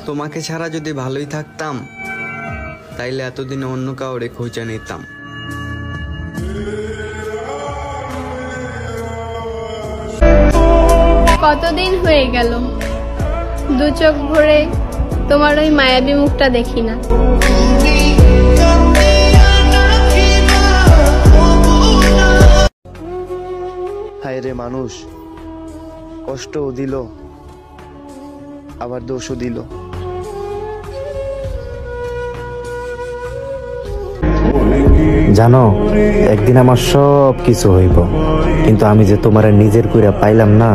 তোমাকে ছাড়া যদি ভালোই থাকতাম তাইলে এতদিন অন্য কাউরে খোঁজা নিতাম। কতদিন হয়ে গেল দু চোখ ভরে তোমার ওই মায়াবী মুখটা দেখি না। হায় রে মানুষ, কষ্টও দিল আবার দোষও দিল। জানো, একদিন আমার সব কিছু হইব, কিন্তু আমি যে তোমার নিজের কইরা পাইলাম না,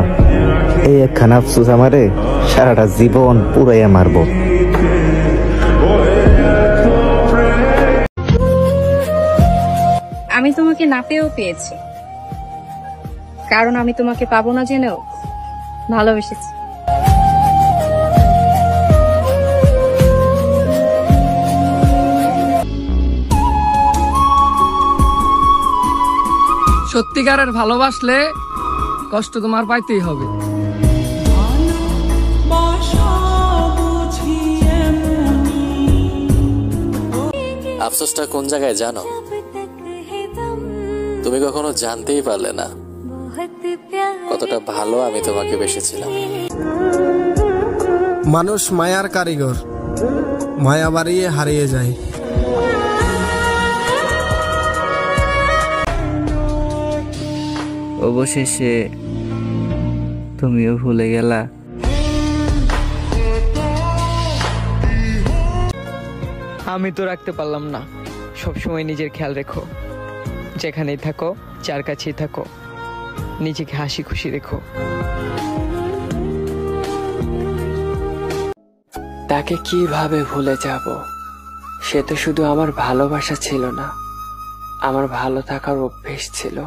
এই একখানা আফসোস আমারে সারাটা জীবন পুরাইয়া মারবো। আমি তোমাকে না পেয়েও পেয়েছি, কারণ আমি তোমাকে পাবো না জেনেও ভালোবেসেছি। সত্যিকারের ভালোবাসলে কষ্ট তোমার পাইতেই হবে। আফসোসটা কোন জায়গায় জানো? তুমি কখনো জানতেই পারলে না কতটা ভালো আমি তোমাকে বেসেছিলাম। মানুষ মায়ার কারিগর, মায়া বাড়িয়ে হারিয়ে যায়। অবশেষে তুমিও ভুলে গেলা। আমি তো রাখতে পারলাম না। সবসময় নিজের খেয়াল রেখো, যেখানেই থাকো, যার কাছেই থাকো, নিজেকে হাসি খুশি রেখো। তাকে কিভাবে ভুলে যাব? সে তো শুধু আমার ভালোবাসা ছিল না, আমার ভালো থাকার অভ্যেস ছিল।